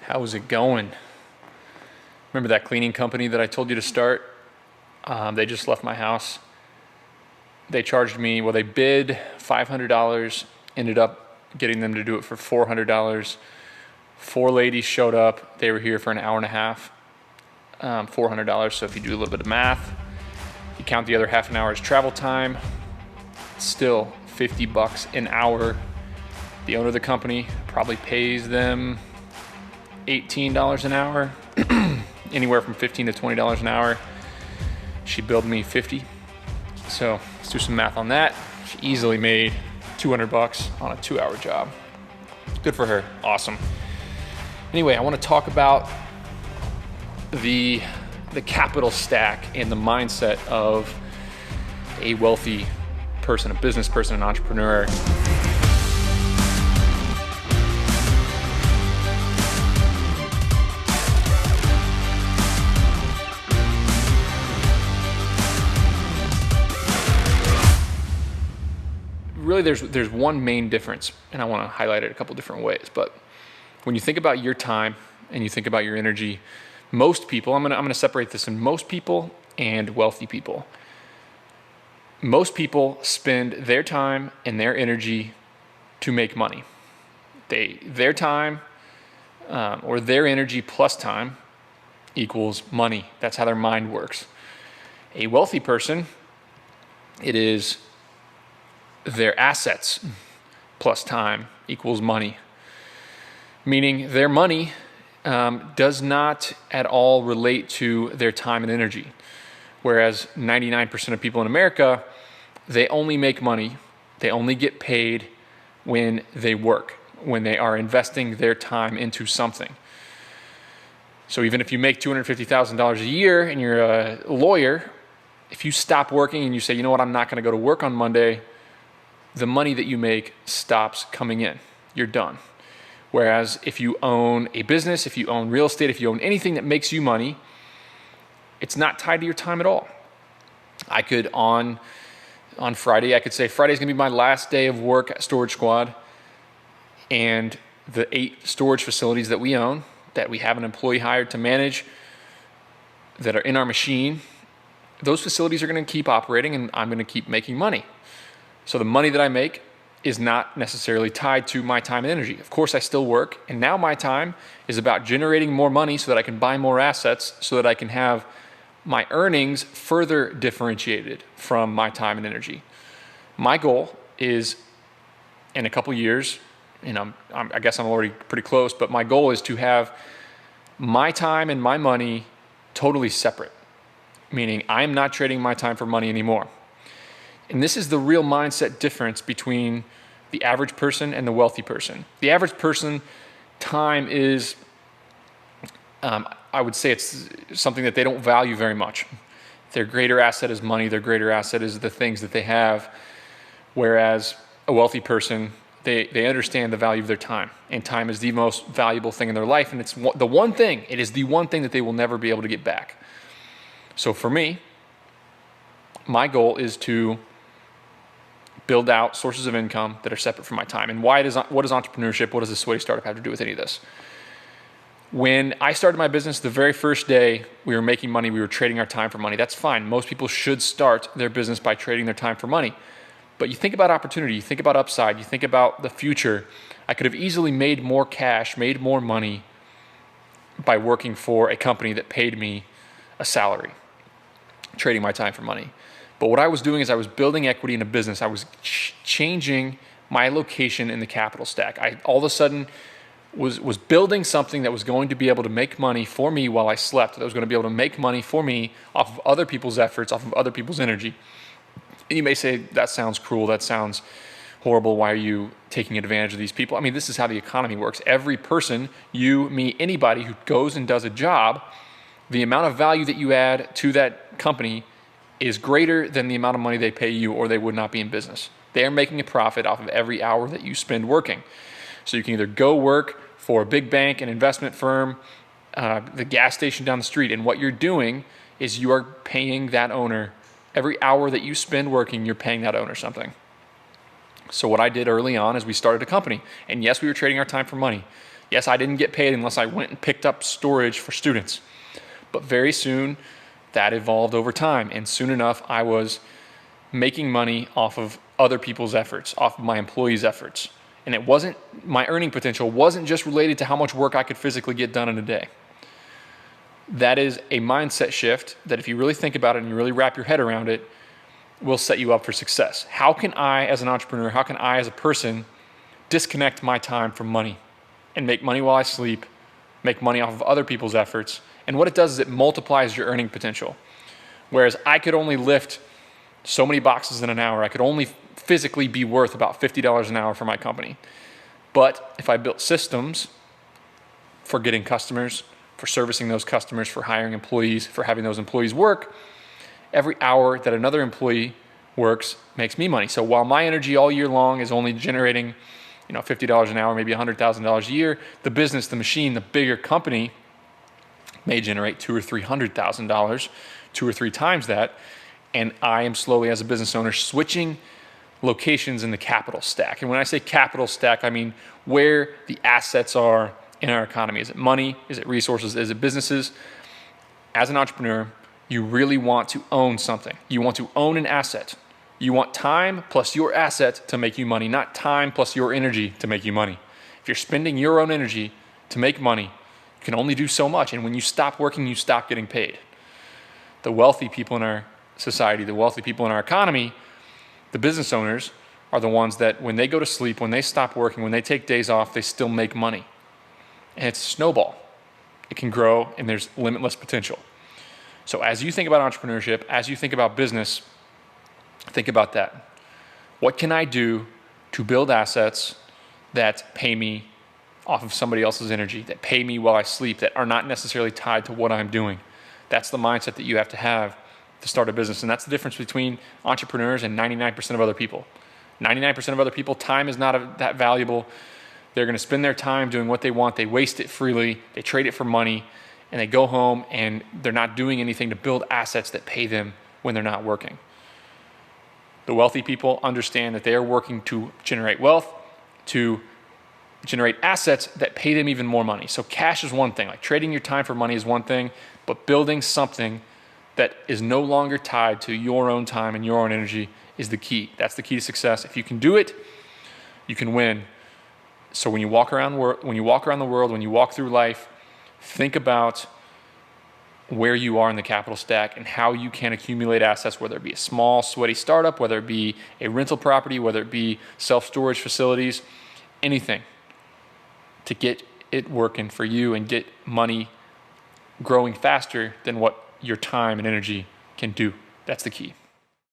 How's it going? Remember that cleaning company that I told you to start? They just left my house. They charged me, well, they bid $500, ended up getting them to do it for $400. Four ladies showed up. They were here for an hour and a half, $400. So if you do a little bit of math, you count the other half an hour as travel time, still $50 an hour. The owner of the company probably pays them $18 an hour, anywhere from $15 to $20 an hour. She billed me $50. So let's do some math on that. She easily made $200 on a 2-hour job. Good for her. Awesome. Anyway, I want to talk about the capital stack and the mindset of a wealthy person, a business person, an entrepreneur. Really, there's one main difference, and I want to highlight it a couple different ways. But when you think about your time and you think about your energy, most people, I'm gonna separate this in most people and wealthy people. Most people spend their time and their energy to make money. Their time or their energy plus time equals money. That's how their mind works. A wealthy person, it is their assets plus time equals money. Meaning their money does not at all relate to their time and energy. Whereas 99% of people in America, they only make money, they only get paid when they work, when they are investing their time into something. So even if you make $250,000 a year and you're a lawyer, if you stop working and you say, you know what, I'm not gonna go to work on Monday, the money that you make stops coming in. You're done. Whereas if you own a business, if you own real estate, if you own anything that makes you money, it's not tied to your time at all. I could on Friday, I could say Friday's gonna be my last day of work at Storage Squad, and the 8 storage facilities that we own, that we have an employee hired to manage, that are in our machine, those facilities are gonna keep operating and I'm gonna keep making money. So the money that I make is not necessarily tied to my time and energy. Of course, I still work, and now my time is about generating more money so that I can buy more assets, so that I can have my earnings further differentiated from my time and energy. My goal is, in a couple years, I guess I'm already pretty close, but my goal is to have my time and my money totally separate, meaning I'm not trading my time for money anymore. And this is the real mindset difference between the average person and the wealthy person. The average person, time is, I would say it's something that they don't value very much. Their greater asset is money, their greater asset is the things that they have. Whereas a wealthy person, they understand the value of their time. And time is the most valuable thing in their life. And it is the one thing that they will never be able to get back. So for me, my goal is to build out sources of income that are separate from my time. And what is entrepreneurship, what does a sweaty startup have to do with any of this? When I started my business, the very first day we were making money, we were trading our time for money. That's fine. Most people should start their business by trading their time for money. But you think about opportunity, you think about upside, you think about the future. I could have easily made more cash, made more money by working for a company that paid me a salary, trading my time for money. But what I was doing is I was building equity in a business. I was changing my location in the capital stack. I all of a sudden was building something that was going to be able to make money for me while I slept, that was going to be able to make money for me off of other people's efforts, off of other people's energy. And you may say, that sounds cruel, that sounds horrible, why are you taking advantage of these people? I mean, this is how the economy works. Every person, you, me, anybody who goes and does a job, the amount of value that you add to that company is greater than the amount of money they pay you, or they would not be in business. They are making a profit off of every hour that you spend working. So you can either go work for a big bank, an investment firm, the gas station down the street, and what you're doing is you are paying that owner. Every hour that you spend working, you're paying that owner something. So what I did early on is we started a company. And yes, we were trading our time for money. Yes, I didn't get paid unless I went and picked up storage for students. But very soon, that evolved over time. And soon enough, I was making money off of other people's efforts, off of my employees' efforts. And it wasn't, my earning potential wasn't just related to how much work I could physically get done in a day. That is a mindset shift that, if you really think about it and you really wrap your head around it, will set you up for success. How can I, as an entrepreneur, how can I, as a person, disconnect my time from money and make money while I sleep, make money off of other people's efforts? And what it does is it multiplies your earning potential. Whereas I could only lift so many boxes in an hour, I could only physically be worth about $50 an hour for my company. But if I built systems for getting customers, for servicing those customers, for hiring employees, for having those employees work, every hour that another employee works makes me money. So while my energy all year long is only generating, $50 an hour, maybe $100,000 a year, the business, the machine, the bigger company may generate $200,000 or $300,000, 2 or 3 times that. And I am slowly, as a business owner, switching locations in the capital stack. And when I say capital stack, I mean where the assets are in our economy. Is it money? Is it resources? Is it businesses? As an entrepreneur, you really want to own something. You want to own an asset. You want time plus your asset to make you money, not time plus your energy to make you money. If you're spending your own energy to make money, you can only do so much. And when you stop working, you stop getting paid. The wealthy people in our society, the wealthy people in our economy, the business owners, are the ones that when they go to sleep, when they stop working, when they take days off, they still make money. And it's a snowball. It can grow, and there's limitless potential. So as you think about entrepreneurship, as you think about business, think about that. What can I do to build assets that pay me off of somebody else's energy, that pay me while I sleep, that are not necessarily tied to what I'm doing? That's the mindset that you have to start a business. And that's the difference between entrepreneurs and 99% of other people. 99% of other people, time is not that valuable. They're going to spend their time doing what they want. They waste it freely. They trade it for money. And they go home and they're not doing anything to build assets that pay them when they're not working. The wealthy people understand that they are working to generate wealth, to generate assets that pay them even more money. So cash is one thing. Like trading your time for money is one thing, but building something that is no longer tied to your own time and your own energy is the key. That's the key to success. If you can do it, you can win. So when you walk around the world, when you walk through life, think about where you are in the capital stack and how you can accumulate assets, whether it be a small, sweaty startup, whether it be a rental property, whether it be self-storage facilities, anything to get it working for you and get money growing faster than what your time and energy can do. That's the key.